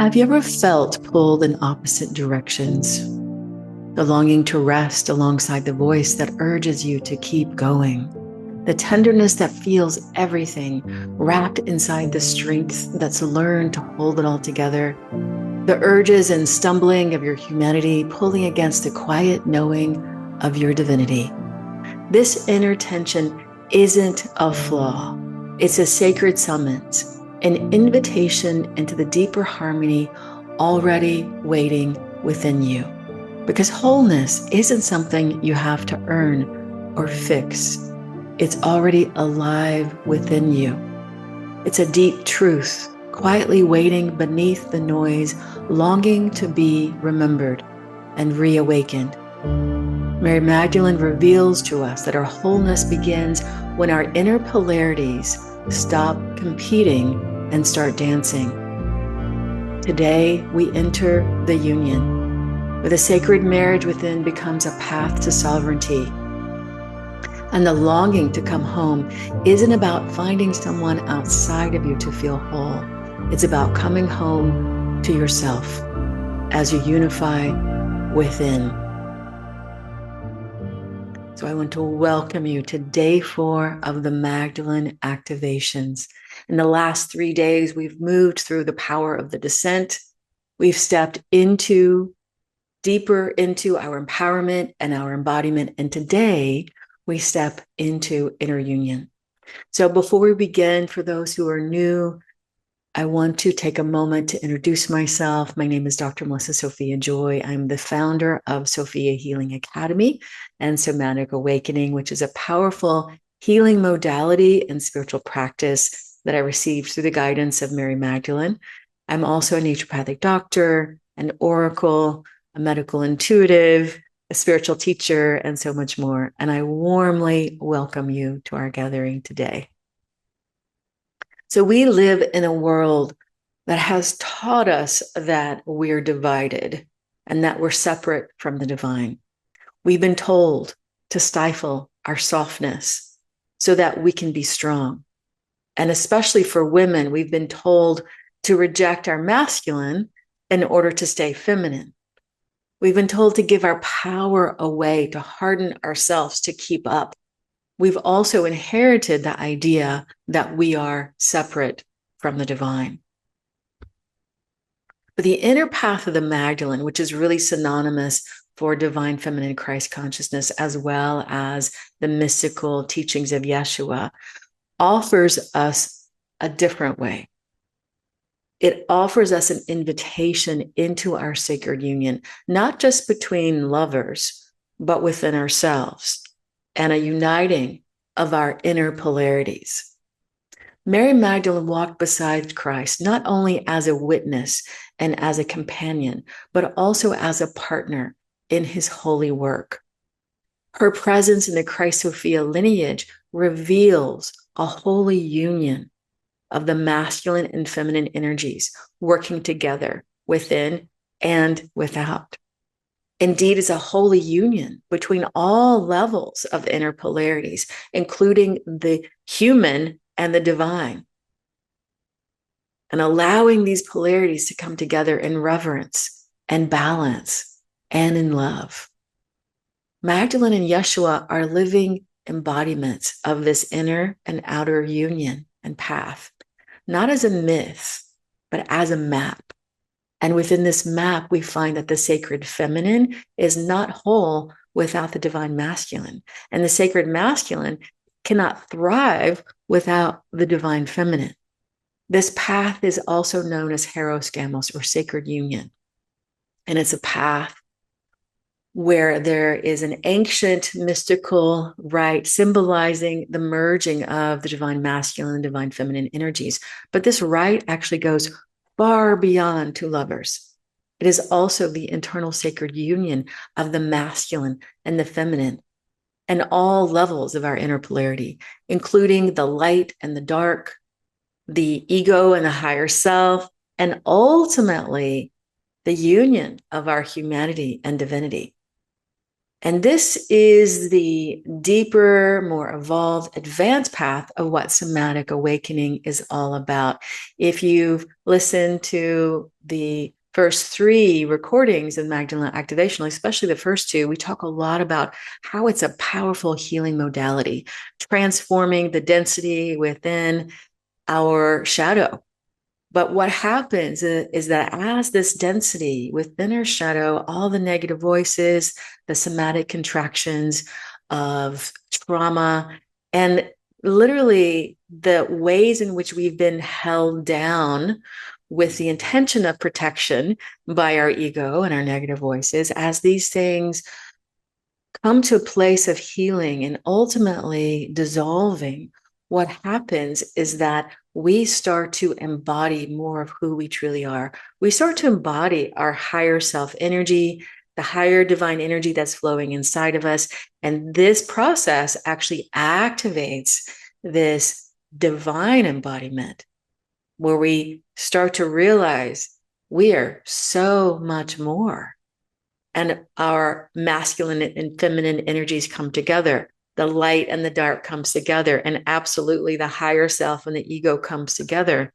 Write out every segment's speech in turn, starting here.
Have you ever felt pulled in opposite directions? The longing to rest alongside the voice that urges you to keep going. The tenderness that feels everything wrapped inside the strength that's learned to hold it all together. The urges and stumbling of your humanity pulling against the quiet knowing of your divinity. This inner tension isn't a flaw. It's a sacred summons, an invitation into the deeper harmony already waiting within you. Because wholeness isn't something you have to earn or fix. It's already alive within you. It's a deep truth, quietly waiting beneath the noise, longing to be remembered and reawakened. Mary Magdalene reveals to us that our wholeness begins when our inner polarities stop competing and start dancing. Today, we enter the union, where the sacred marriage within becomes a path to sovereignty. And the longing to come home isn't about finding someone outside of you to feel whole. It's about coming home to yourself as you unify within. So I want to welcome you to day 4 of the Magdalene activations. In the last 3 days, we've moved through the power of the descent. We've stepped deeper into our empowerment and our embodiment. And today we step into inner union. So before we begin, for those who are new, I want to take a moment to introduce myself. My name is Dr. Melissa Sophia Joy. I'm the founder of Sophia Healing Academy and Somatic Awakening, which is a powerful healing modality and spiritual practice that I received through the guidance of Mary Magdalene. I'm also a naturopathic doctor, an oracle, a medical intuitive, a spiritual teacher, and so much more. And I warmly welcome you to our gathering today. So we live in a world that has taught us that we're divided and that we're separate from the divine. We've been told to stifle our softness so that we can be strong. And especially for women, we've been told to reject our masculine in order to stay feminine. We've been told to give our power away, to harden ourselves to keep up. We've also inherited the idea that we are separate from the divine. But the inner path of the Magdalene, which is really synonymous for divine feminine Christ consciousness, as well as the mystical teachings of Yeshua, offers us a different way. It offers us an invitation into our sacred union, not just between lovers, but within ourselves, and a uniting of our inner polarities. Mary Magdalene walked beside Christ, not only as a witness and as a companion, but also as a partner in his holy work. Her presence in the Christ Sophia lineage reveals a holy union of the masculine and feminine energies working together within and without. Indeed, it's a holy union between all levels of inner polarities, including the human and the divine, and allowing these polarities to come together in reverence and balance and in love. Magdalene and Yeshua are living embodiments of this inner and outer union and path, not as a myth, but as a map. And within this map, we find that the sacred feminine is not whole without the divine masculine. And the sacred masculine cannot thrive without the divine feminine. This path is also known as Hieros Gamos, or sacred union. And it's a path where there is an ancient mystical rite symbolizing the merging of the divine masculine and divine feminine energies. But this rite actually goes far beyond two lovers. It is also the internal sacred union of the masculine and the feminine and all levels of our inner polarity, including the light and the dark, the ego and the higher self, and ultimately the union of our humanity and divinity. And this is the deeper, more evolved, advanced path of what somatic awakening is all about. If you've listened to the first 3 recordings of Magdalene Activation, especially the first 2, we talk a lot about how it's a powerful healing modality, transforming the density within our shadow. But what happens is that as this density within our shadow, all the negative voices, the somatic contractions of trauma, and literally the ways in which we've been held down with the intention of protection by our ego and our negative voices, as these things come to a place of healing and ultimately dissolving, what happens is that we start to embody more of who we truly are. We start to embody our higher self energy, the higher divine energy that's flowing inside of us. And this process actually activates this divine embodiment where we start to realize we are so much more. And our masculine and feminine energies come together. The light and the dark comes together, and absolutely the higher self and the ego comes together,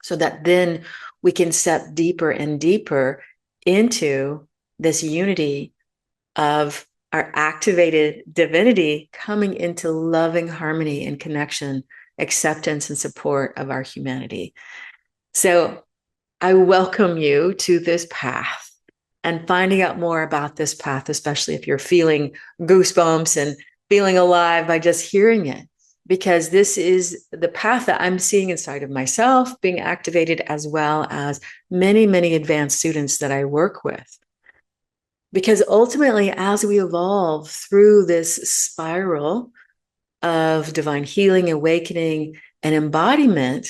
so that then we can step deeper and deeper into this unity of our activated divinity coming into loving harmony and connection, acceptance and support of our humanity. So I welcome you to this path. And finding out more about this path, especially if you're feeling goosebumps and feeling alive by just hearing it, because this is the path that I'm seeing inside of myself being activated, as well as many, many advanced students that I work with. Because ultimately, as we evolve through this spiral of divine healing, awakening, and embodiment,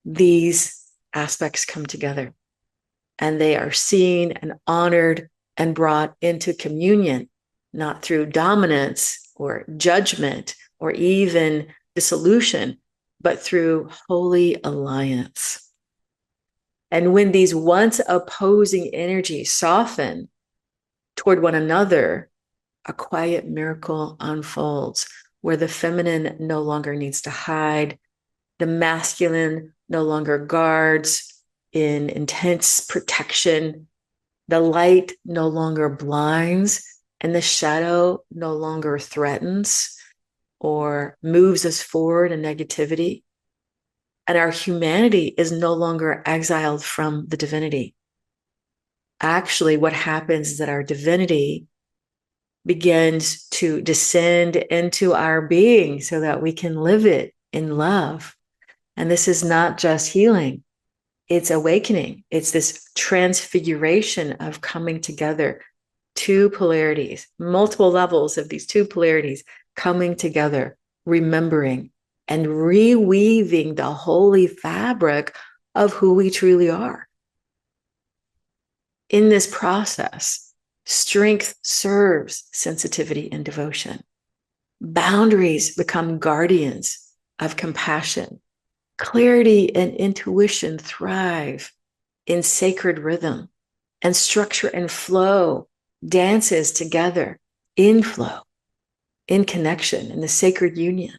these aspects come together. And they are seen and honored and brought into communion, not through dominance or judgment or even dissolution, but through holy alliance. And when these once opposing energies soften toward one another, a quiet miracle unfolds where the feminine no longer needs to hide, the masculine no longer guards in intense protection, the light no longer blinds, and the shadow no longer threatens or moves us forward in negativity. And our humanity is no longer exiled from the divinity. Actually, what happens is that our divinity begins to descend into our being so that we can live it in love. And this is not just healing. It's awakening. It's this transfiguration of coming together, 2 polarities, multiple levels of these 2 polarities coming together, remembering and reweaving the holy fabric of who we truly are. In this process, strength serves sensitivity and devotion. Boundaries become guardians of compassion. Clarity and intuition thrive in sacred rhythm, and structure and flow dances together in flow, in connection, in the sacred union.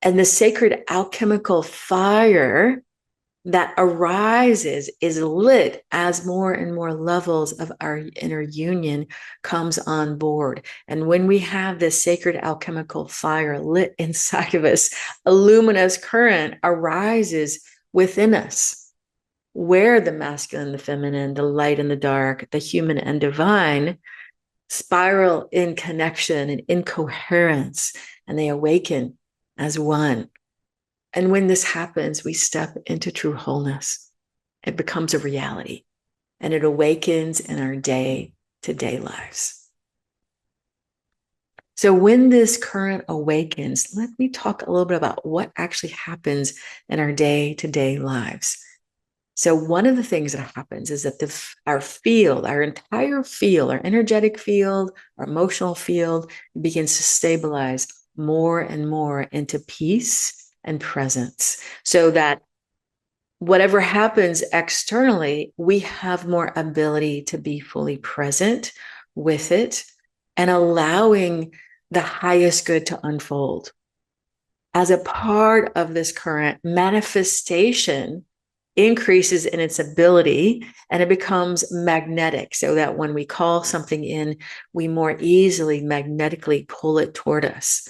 And the sacred alchemical fire that arises is lit as more and more levels of our inner union comes on board. And when we have this sacred alchemical fire lit inside of us, a luminous current arises within us, where the masculine, the feminine, the light and the dark, the human and divine spiral in connection and in coherence, and they awaken as one. And when this happens, we step into true wholeness. It becomes a reality, and it awakens in our day-to-day lives. So when this current awakens, let me talk a little bit about what actually happens in our day-to-day lives. So one of the things that happens is that our field, our entire field, our energetic field, our emotional field, begins to stabilize more and more into peace and presence, so that whatever happens externally, we have more ability to be fully present with it, and allowing the highest good to unfold. As a part of this current, manifestation increases in its ability and it becomes magnetic, so that when we call something in, we more easily magnetically pull it toward us.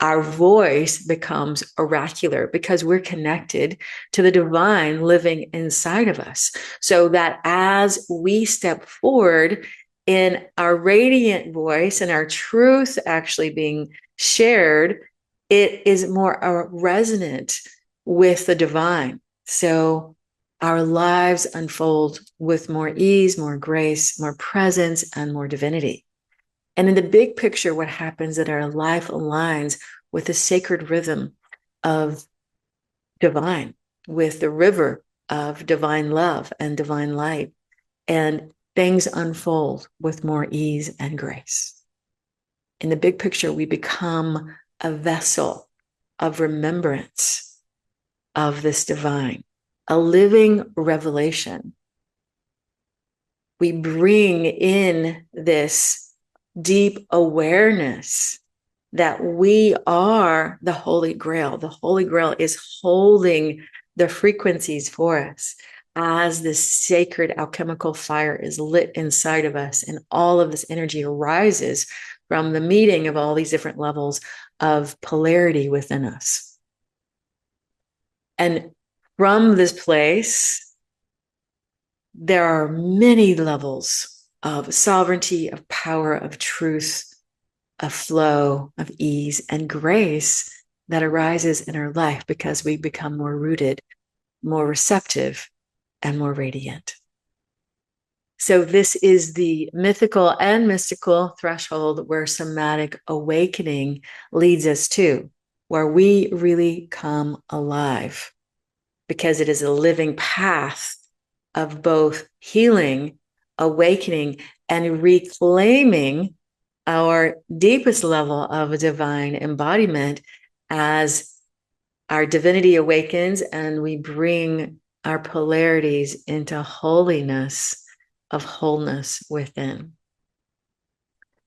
Our voice becomes oracular because we're connected to the divine living inside of us. So that as we step forward in our radiant voice and our truth actually being shared, it is more resonant with the divine. So our lives unfold with more ease, more grace, more presence, and more divinity. And in the big picture, what happens is that our life aligns with the sacred rhythm of divine, with the river of divine love and divine light, and things unfold with more ease and grace. In the big picture, we become a vessel of remembrance of this divine, a living revelation. We bring in this deep awareness that we are the Holy Grail. The Holy Grail is holding the frequencies for us as this sacred alchemical fire is lit inside of us, and all of this energy arises from the meeting of all these different levels of polarity within us. And from this place, there are many levels of sovereignty, of power, of truth, of flow, of ease, and grace that arises in our life because we become more rooted, more receptive, and more radiant. So this is the mythical and mystical threshold where somatic awakening leads us to, where we really come alive, because it is a living path of both healing, awakening, and reclaiming our deepest level of divine embodiment as our divinity awakens and we bring our polarities into holiness of wholeness within.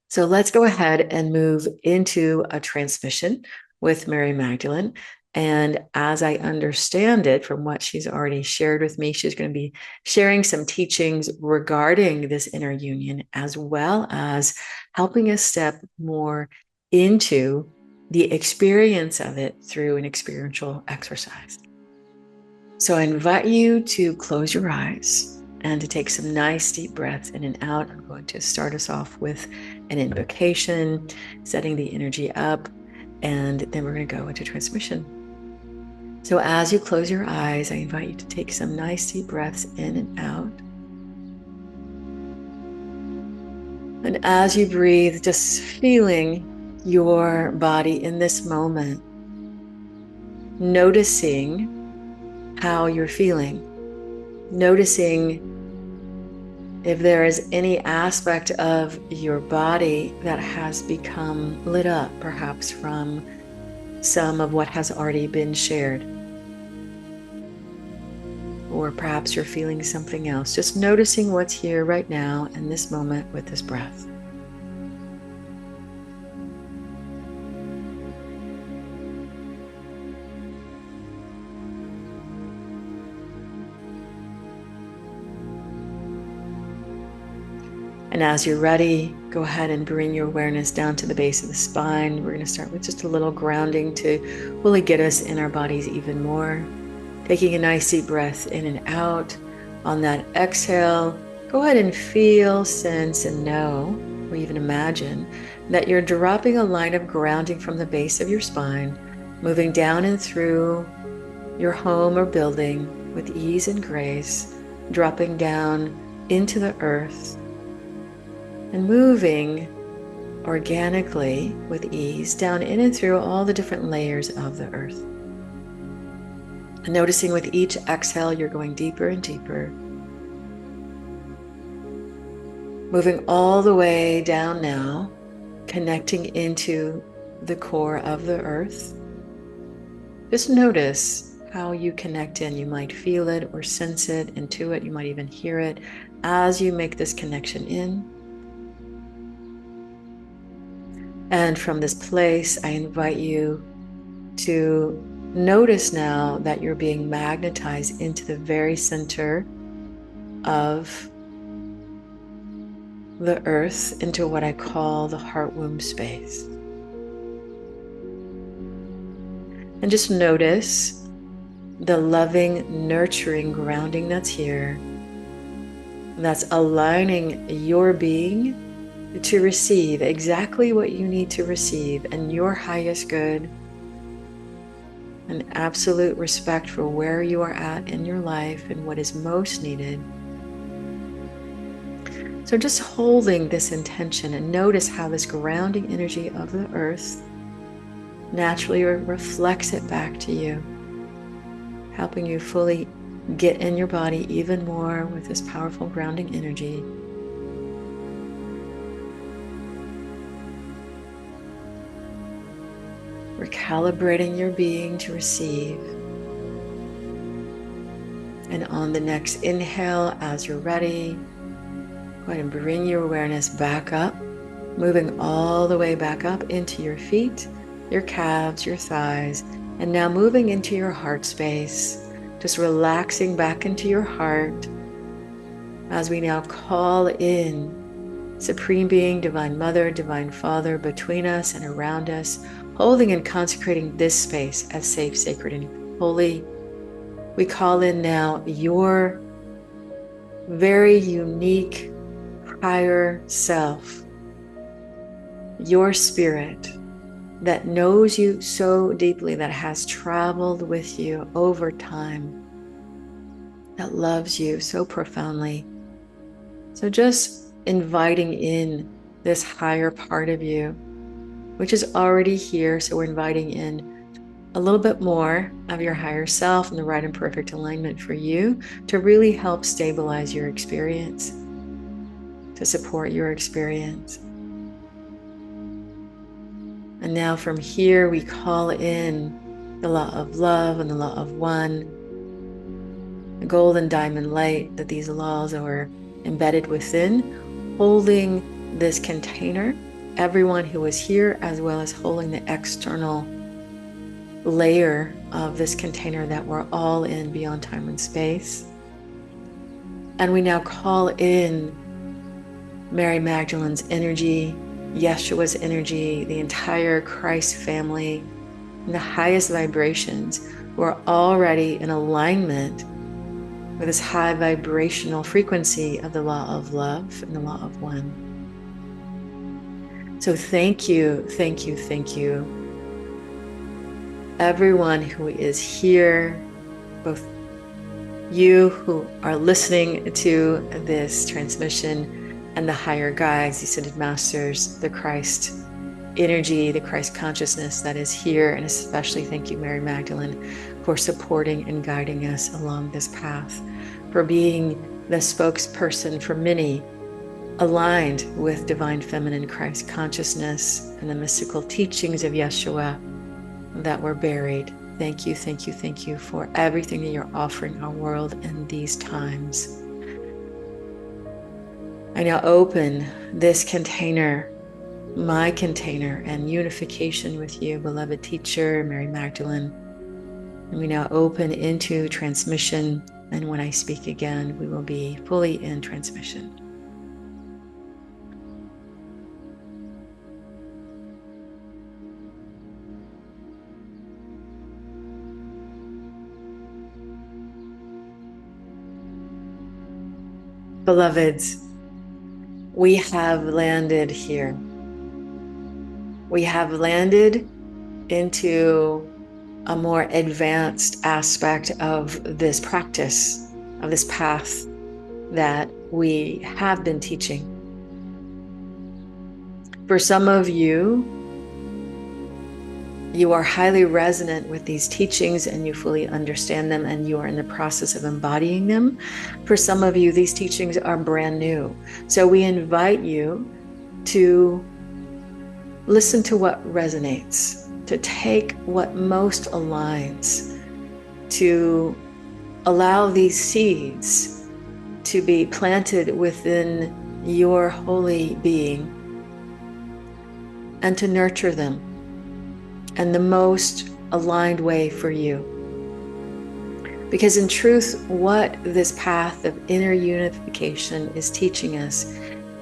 So let's go ahead and move into a transmission with Mary Magdalene. And as I understand it from what she's already shared with me, she's going to be sharing some teachings regarding this inner union, as well as helping us step more into the experience of it through an experiential exercise. So I invite you to close your eyes and to take some nice deep breaths in and out. I'm going to start us off with an invocation, setting the energy up, and then we're going to go into transmission. So as you close your eyes, I invite you to take some nice deep breaths in and out. And as you breathe, just feeling your body in this moment, noticing how you're feeling, noticing if there is any aspect of your body that has become lit up, perhaps from some of what has already been shared. Or perhaps you're feeling something else. Just noticing what's here right now in this moment with this breath. And as you're ready, go ahead and bring your awareness down to the base of the spine. We're going to start with just a little grounding to really get us in our bodies even more. Taking a nice deep breath in and out. On that exhale, go ahead and feel, sense, and know, or even imagine, that you're dropping a line of grounding from the base of your spine, moving down and through your home or building with ease and grace, dropping down into the earth, and moving organically with ease down in and through all the different layers of the earth. And noticing with each exhale, you're going deeper and deeper. Moving all the way down now, connecting into the core of the earth. Just notice how you connect in. You might feel it or sense it, intuit, you might even hear it as you make this connection in. And from this place, I invite you to notice now that you're being magnetized into the very center of the earth, into what I call the heart womb space. And just notice the loving, nurturing grounding that's here, that's aligning your being to receive exactly what you need to receive and your highest good, and absolute respect for where you are at in your life and what is most needed. So just holding this intention, and notice how this grounding energy of the earth naturally reflects it back to you, helping you fully get in your body even more with this powerful grounding energy. Recalibrating your being to receive. And on the next inhale, as you're ready, go ahead and bring your awareness back up, moving all the way back up into your feet, your calves, your thighs, and now moving into your heart space, just relaxing back into your heart as we now call in Supreme Being, Divine Mother, Divine Father between us and around us, holding and consecrating this space as safe, sacred, and holy. We call in now your very unique higher self, your spirit that knows you so deeply, that has traveled with you over time, that loves you so profoundly. So just inviting in this higher part of you, which is already here. So we're inviting in a little bit more of your higher self and the right and perfect alignment for you to really help stabilize your experience, to support your experience. And now from here, we call in the law of love and the law of one, the golden diamond light that these laws are embedded within, holding this container, everyone who is here, as well as holding the external layer of this container that we're all in beyond time and space. And we now call in Mary Magdalene's energy, Yeshua's energy, the entire Christ family, and the highest vibrations who are already in alignment with this high vibrational frequency of the law of love and the law of one. So thank you, thank you, thank you, everyone who is here, both you who are listening to this transmission and the higher guides, the ascended masters, the Christ energy, the Christ consciousness that is here. And especially thank you, Mary Magdalene, for supporting and guiding us along this path, for being the spokesperson for many aligned with divine feminine Christ consciousness and the mystical teachings of Yeshua that were buried. Thank you, thank you, thank you for everything that you're offering our world in these times. I now open this container, my container, and unification with you, beloved teacher, Mary Magdalene. And we now open into transmission. And when I speak again, we will be fully in transmission. Beloveds, we have landed here. We have landed into a more advanced aspect of this practice, of this path that we have been teaching. For some of you, you are highly resonant with these teachings and you fully understand them and you are in the process of embodying them. For some of you, these teachings are brand new. So we invite you to listen to what resonates, to take what most aligns, to allow these seeds to be planted within your holy being, and to nurture them in the most aligned way for you. Because in truth, what this path of inner unification is teaching us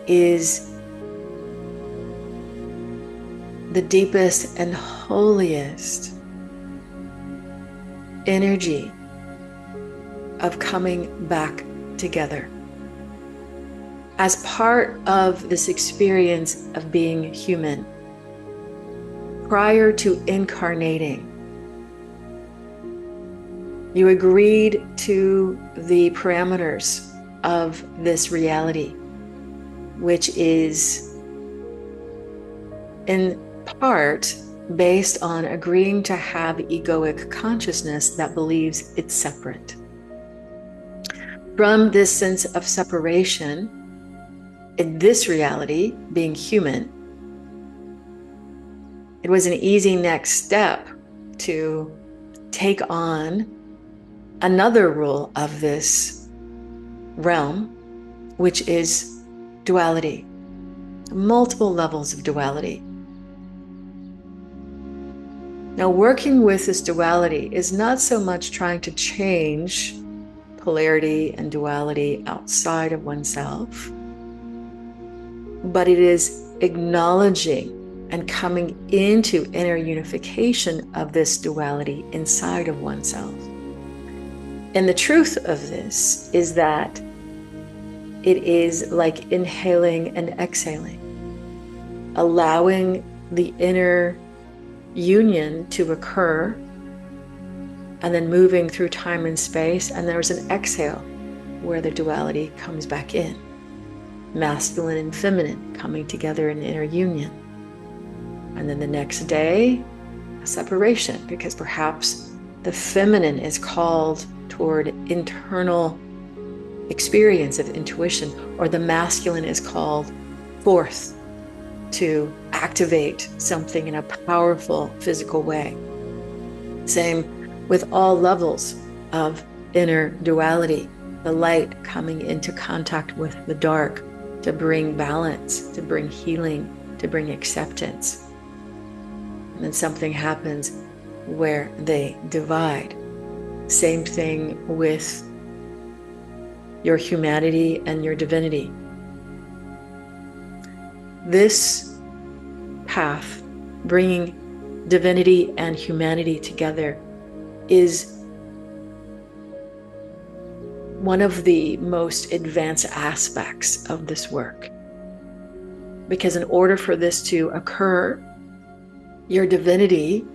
is the deepest and holiest energy of coming back together. As part of this experience of being human, prior to incarnating, you agreed to the parameters of this reality, which is in part based on agreeing to have egoic consciousness that believes it's separate. From this sense of separation, in this reality, being human, it was an easy next step to take on another rule of this realm, which is duality, multiple levels of duality. Now, working with this duality is not so much trying to change polarity and duality outside of oneself, but it is acknowledging and coming into inner unification of this duality inside of oneself. And the truth of this is that it is like inhaling and exhaling, allowing the inner union to occur, and then moving through time and space, and there's an exhale where the duality comes back in. Masculine and feminine coming together in inner union. And then the next day, a separation, because perhaps the feminine is called toward internal experience of intuition, or the masculine is called forth to activate something in a powerful physical way. Same with all levels of inner duality, the light coming into contact with the dark to bring balance, to bring healing, to bring acceptance. And then something happens where they divide. Same thing with your humanity and your divinity. This path, bringing divinity and humanity together, is one of the most advanced aspects of this work. Because in order for this to occur, your divinity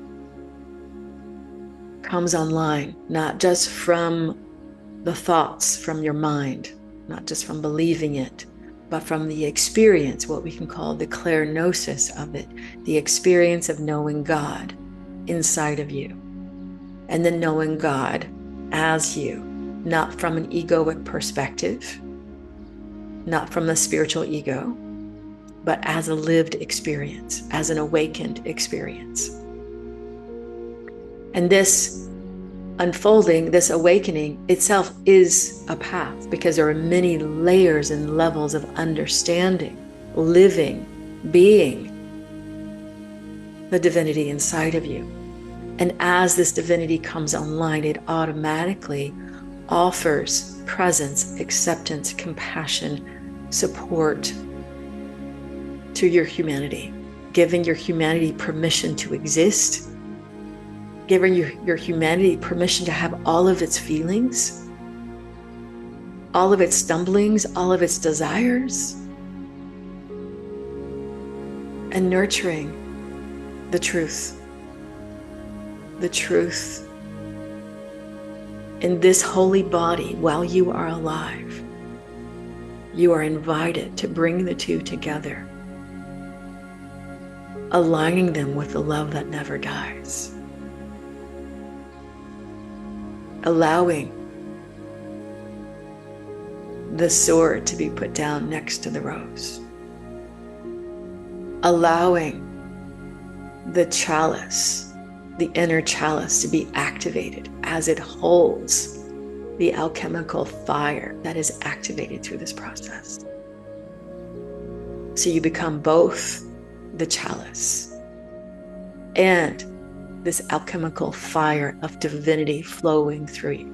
comes online, not just from the thoughts from your mind, not just from believing it, but from the experience, what we can call the clairgnosis of it, the experience of knowing God inside of you, and then knowing God as you, not from an egoic perspective, not from the spiritual ego, but as a lived experience, as an awakened experience. And this unfolding, this awakening itself is a path, because there are many layers and levels of understanding, living, being the divinity inside of you. And as this divinity comes online, it automatically offers presence, acceptance, compassion, support to your humanity, giving your humanity permission to exist, giving your humanity permission to have all of its feelings, all of its stumblings, all of its desires, and nurturing the truth. The truth in this holy body while you are alive. You are invited to bring the two together, aligning them with the love that never dies. Allowing the sword to be put down next to the rose. Allowing the chalice, the inner chalice, to be activated as it holds the alchemical fire that is activated through this process. So you become both the chalice and this alchemical fire of divinity flowing through you.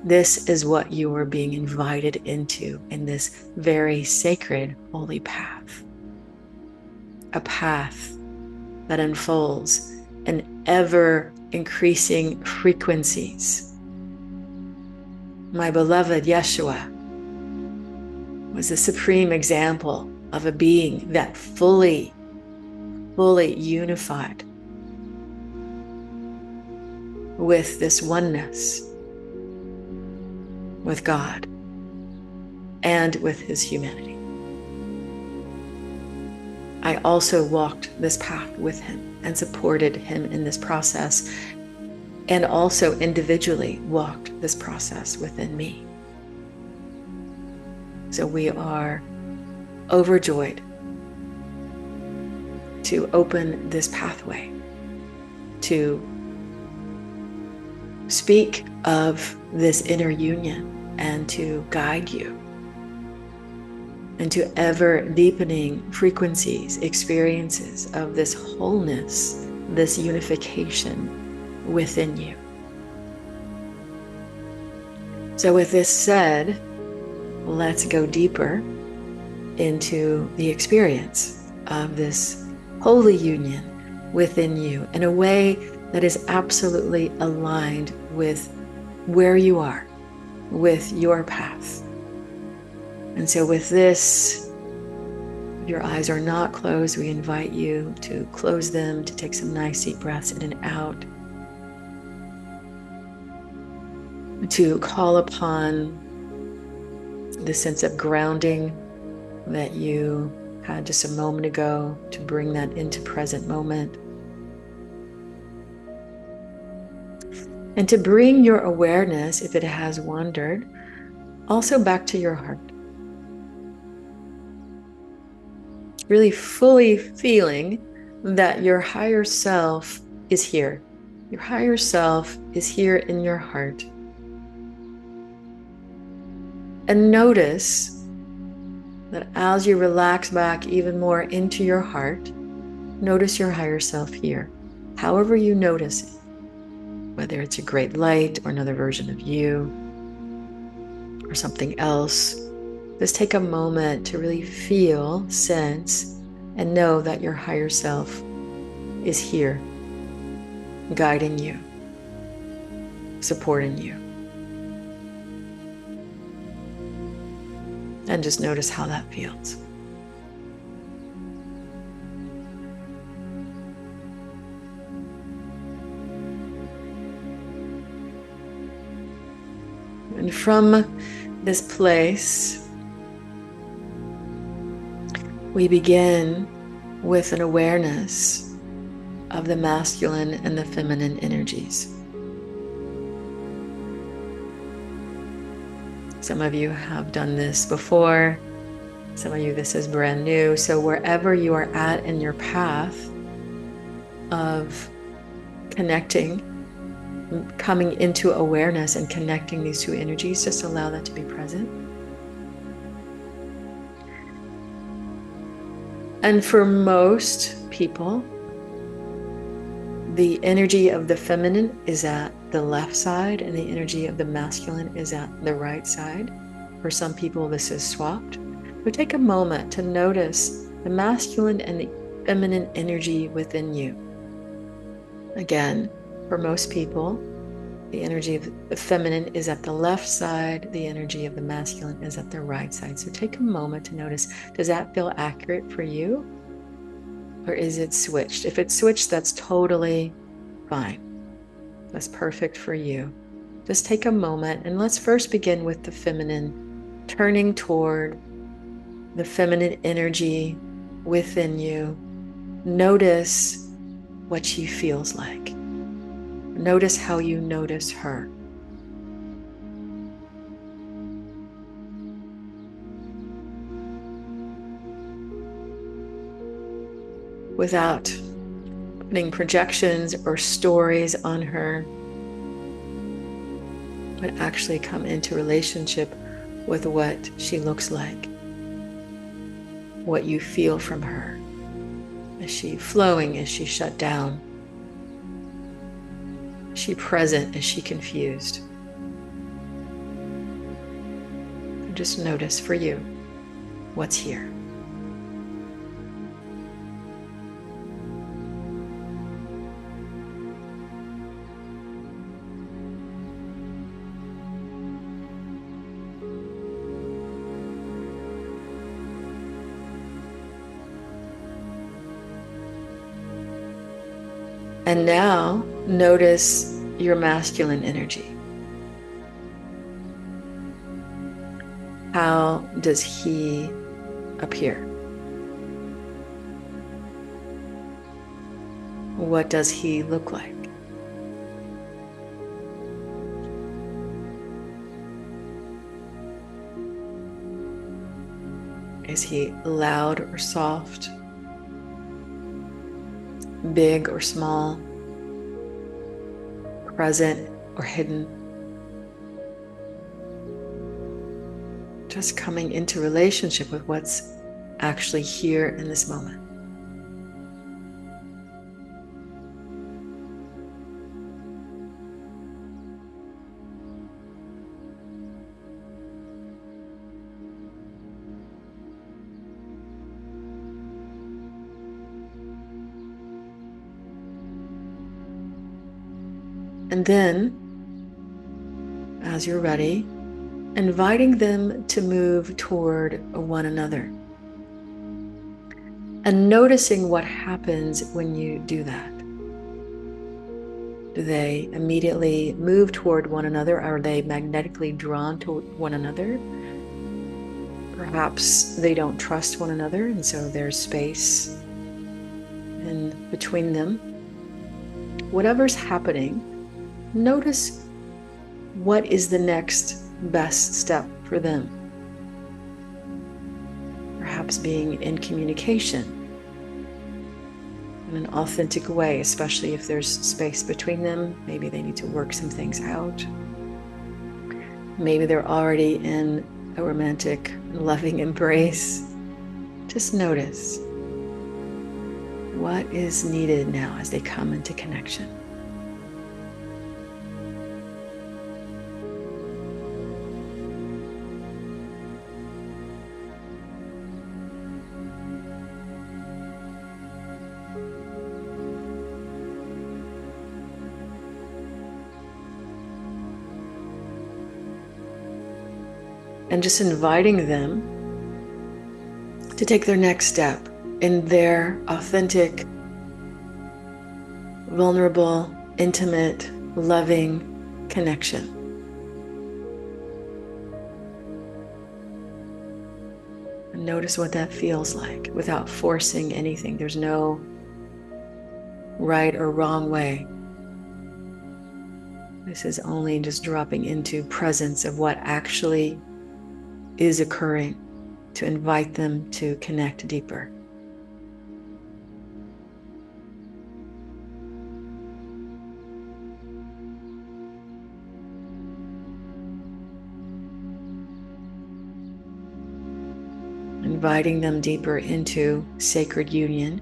This is what you are being invited into in this very sacred holy path. A path that unfolds in ever increasing frequencies. My beloved Yeshua was the supreme example of a being that fully unified with this oneness, with God and with his humanity. I also walked this path with him and supported him in this process, and also individually walked this process within me. So we are overjoyed to open this pathway, to speak of this inner union and to guide you into ever deepening frequencies, experiences of this wholeness, this unification within you. So with this said, let's go deeper into the experience of this holy union within you in a way that is absolutely aligned with where you are, with your path. And so with this, if your eyes are not closed, we invite you to close them, to take some nice deep breaths in and out, to call upon the sense of grounding that you had just a moment ago, to bring that into present moment. And to bring your awareness, if it has wandered, also back to your heart. Really fully feeling that your higher self is here. Your higher self is here in your heart. And notice that as you relax back even more into your heart, notice your higher self here. However you notice it, whether it's a great light or another version of you or something else, just take a moment to really feel, sense, and know that your higher self is here, guiding you, supporting you. And just notice how that feels. And from this place, we begin with an awareness of the masculine and the feminine energies. Some of you have done this before. Some of you, this is brand new. So wherever you are at in your path of connecting, coming into awareness and connecting these two energies, just allow that to be present. And for most people, the energy of the feminine is at the left side and the energy of the masculine is at the right side. For some people, this is swapped. But take a moment to notice the masculine and the feminine energy within you. Again, for most people, the energy of the feminine is at the left side, the energy of the masculine is at the right side. So take a moment to notice, does that feel accurate for you? Or is it switched? If it's switched, that's totally fine. That's perfect for you. Just take a moment and let's first begin with the feminine, turning toward the feminine energy within you. Notice what she feels like. Notice how you notice her. Without putting projections or stories on her, but actually come into relationship with what she looks like. what you feel from her. Is she flowing? Is she shut down? Is she present? Is she confused? And just notice for you what's here. And now notice your masculine energy. How does he appear? What does he look like? Is he loud or soft? Big or small? Present or hidden? Just coming into relationship with what's actually here in this moment. And then, as you're ready, inviting them to move toward one another. And noticing what happens when you do that. Do they immediately move toward one another? Are they magnetically drawn to one another? Perhaps they don't trust one another, and so there's space in between them. Whatever's happening, notice what is the next best step for them. Perhaps being in communication in an authentic way, especially if there's space between them. Maybe they need to work some things out. Maybe they're already in a romantic, loving embrace. Just notice what is needed now as they come into connection. And just inviting them to take their next step in their authentic, vulnerable, intimate, loving connection. And notice what that feels like without forcing anything. There's no right or wrong way. This is only just dropping into presence of what actually is occurring to invite them to connect deeper. Inviting them deeper into sacred union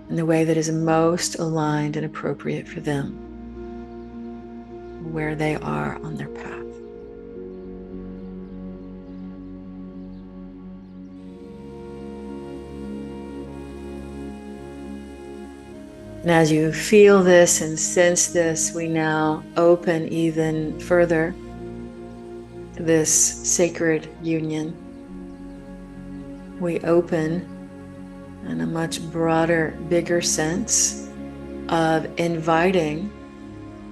in the way that is most aligned and appropriate for them, where they are on their path. And as you feel this and sense this, we now open even further to this sacred union. We open in a much broader, bigger sense of inviting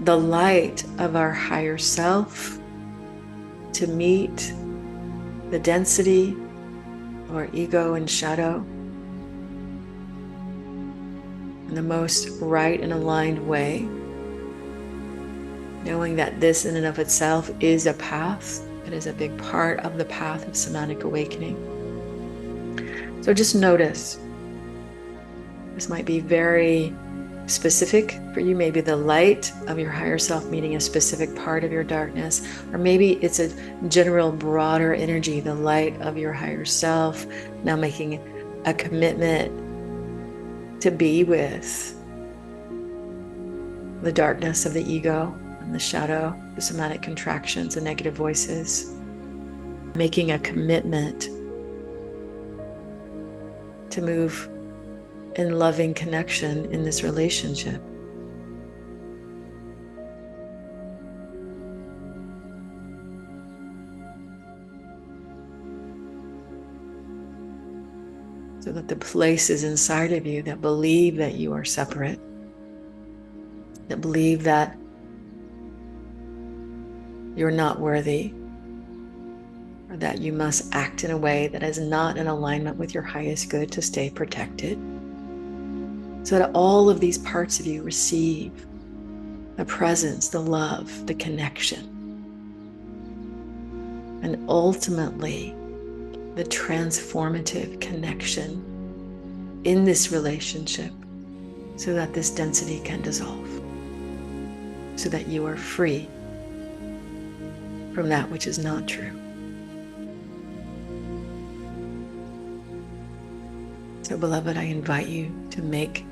the light of our higher self to meet the density of our ego and shadow in the most right and aligned way, knowing that this in and of itself is a path. It is a big part of the path of somatic awakening. So just notice. This might be very specific for you, maybe the light of your higher self meeting a specific part of your darkness, or maybe it's a general broader energy, the light of your higher self, now making a commitment to be with the darkness of the ego and the shadow, the somatic contractions, the negative voices, making a commitment to move in loving connection in this relationship. So that the places inside of you that believe that you are separate, that believe that you're not worthy, or that you must act in a way that is not in alignment with your highest good to stay protected, so that all of these parts of you receive the presence, the love, the connection, and ultimately the transformative connection in this relationship, so that this density can dissolve, so that you are free from that which is not true. So, beloved, I invite you to make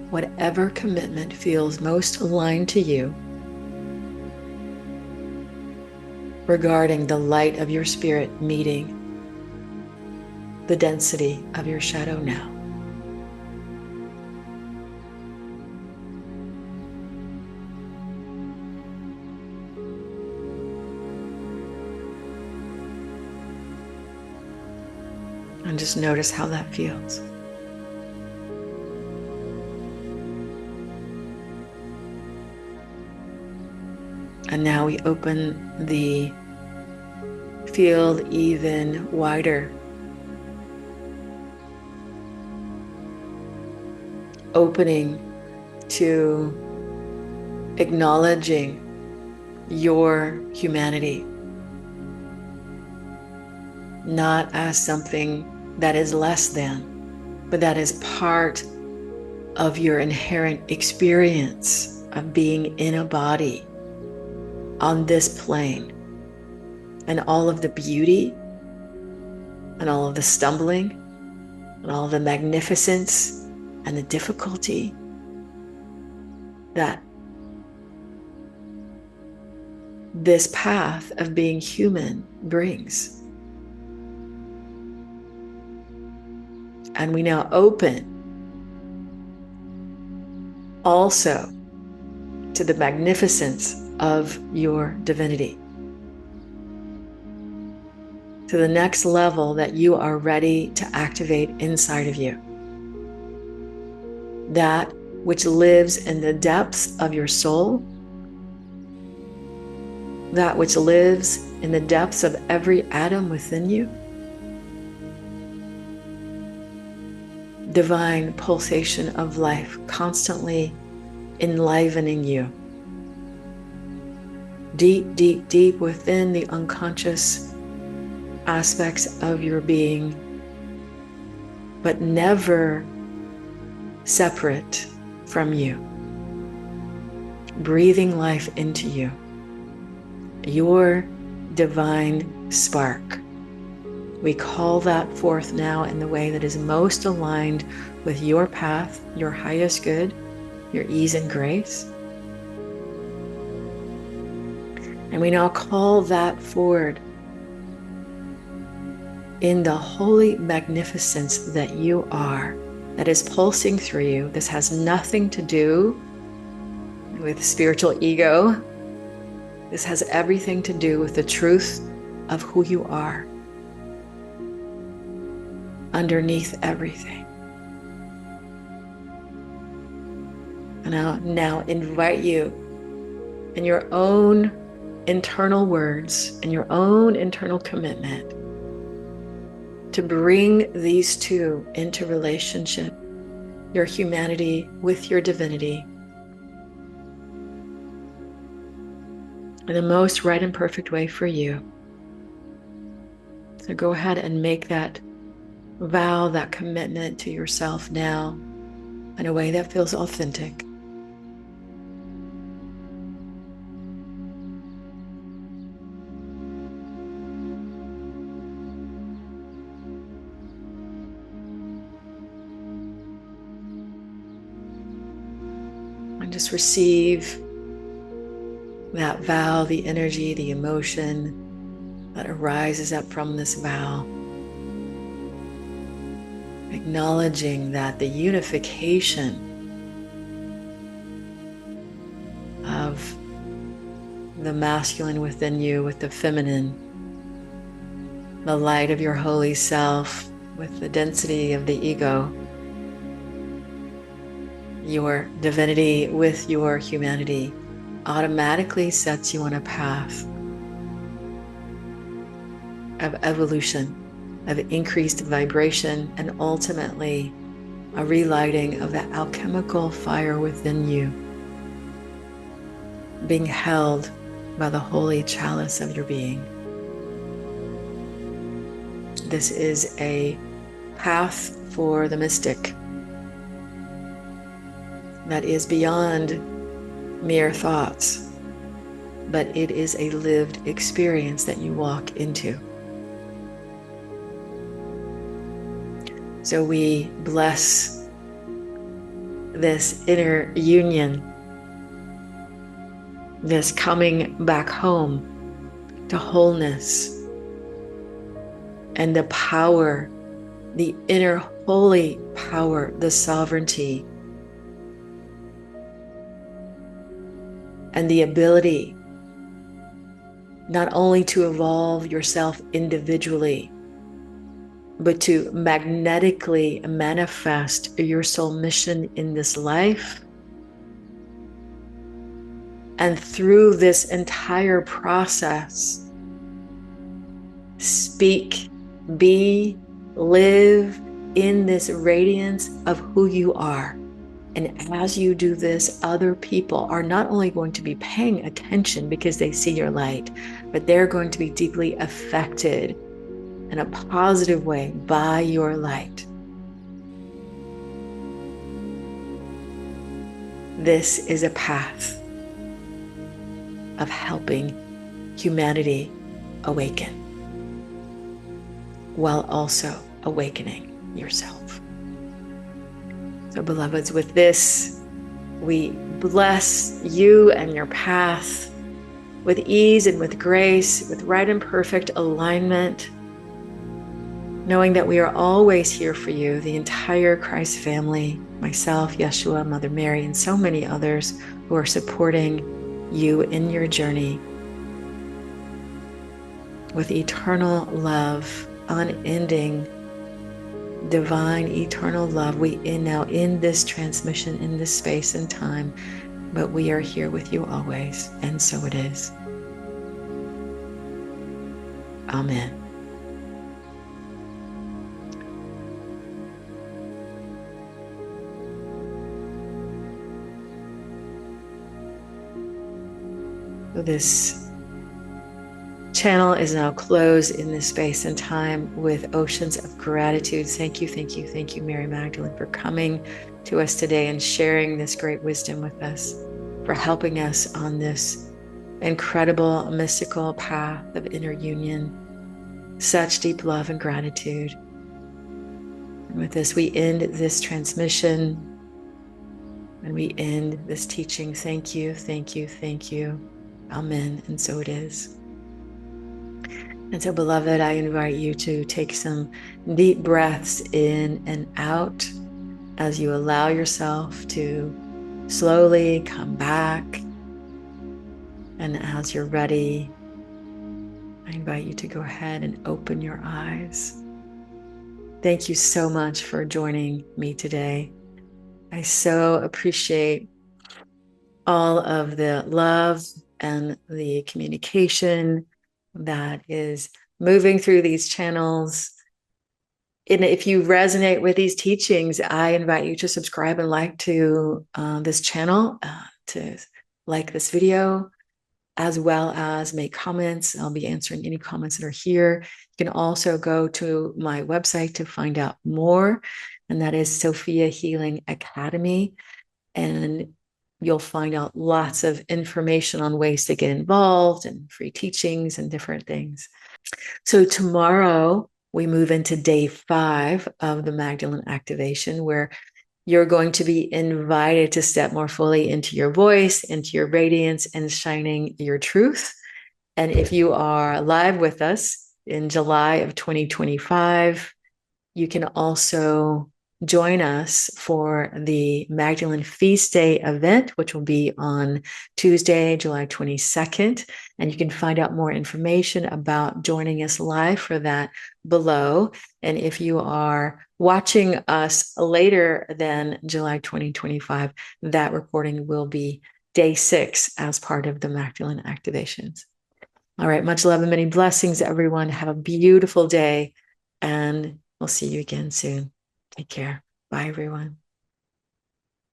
whatever commitment feels most aligned to you regarding the light of your spirit meeting the density of your shadow now. And just notice how that feels. And now we open the field even wider, opening to acknowledging your humanity, not as something that is less than, but that is part of your inherent experience of being in a body on this plane, and all of the beauty and all of the stumbling and all of the magnificence and the difficulty that this path of being human brings. And we now open also to the magnificence of your divinity, to the next level that you are ready to activate inside of you. That which lives in the depths of your soul, that which lives in the depths of every atom within you. Divine pulsation of life constantly enlivening you. Deep, deep, deep within the unconscious aspects of your being, but never separate from you. Breathing life into you. Your divine spark. We call that forth now in the way that is most aligned with your path, your highest good, your ease and grace. And we now call that forward in the holy magnificence that you are, that is pulsing through you. This has nothing to do with spiritual ego. This has everything to do with the truth of who you are underneath everything. And I'll now invite you in your own internal words and your own internal commitment to bring these two into relationship, your humanity with your divinity, in the most right and perfect way for you. So go ahead and make that vow, that commitment to yourself now in a way that feels authentic. just receive that vow, the energy, the emotion that arises up from this vow. Acknowledging that the unification of the masculine within you with the feminine, the light of your holy self with the density of the ego, your divinity with your humanity, automatically sets you on a path of evolution, of increased vibration, and ultimately a relighting of the alchemical fire within you, being held by the holy chalice of your being. This is a path for the mystic that is beyond mere thoughts, but it is a lived experience that you walk into. So we bless this inner union, this coming back home to wholeness, and the power, the inner holy power, the sovereignty, and the ability not only to evolve yourself individually, but to magnetically manifest your soul mission in this life. And through this entire process, speak, be, live in this radiance of who you are. And as you do this, other people are not only going to be paying attention because they see your light, but they're going to be deeply affected in a positive way by your light. This is a path of helping humanity awaken while also awakening yourself. So, beloveds, with this, we bless you and your path with ease and with grace, with right and perfect alignment, knowing that we are always here for you, the entire Christ family, myself, Yeshua, Mother Mary, and so many others who are supporting you in your journey with eternal love, unending, divine, eternal love. We now in this transmission, in this space and time, but we are here with you always, and so it is. Amen. This channel is now closed in this space and time with oceans of gratitude. Thank you, thank you, thank you, Mary Magdalene, for coming to us today and sharing this great wisdom with us, for helping us on this incredible mystical path of inner union. Such deep love and gratitude. And with this, we end this transmission and we end this teaching. Thank you, thank you, thank you. Amen. And so it is. And so, beloved, I invite you to take some deep breaths in and out as you allow yourself to slowly come back. And as you're ready, I invite you to go ahead and open your eyes. Thank you so much for joining me today. I so appreciate all of the love and the communication that is moving through these channels. And if you resonate with these teachings, I invite you to subscribe and like to this channel, to like this video, as well as make comments. I'll be answering any comments that are here. You can also go to my website to find out more, and that is Sophia Healing Academy. And you'll find out lots of information on ways to get involved and free teachings and different things. So tomorrow we move into day 5 of the Magdalene activation, where you're going to be invited to step more fully into your voice, into your radiance, and shining your truth. And if you are live with us in July of 2025, you can also join us for the Magdalene Feast Day event, which will be on Tuesday, July 22nd. And you can find out more information about joining us live for that below. And if you are watching us later than July 2025, that recording will be day 6 as part of the Magdalene activations. All right, much love and many blessings, everyone. Have a beautiful day, and we'll see you again soon. Take care. Bye, everyone.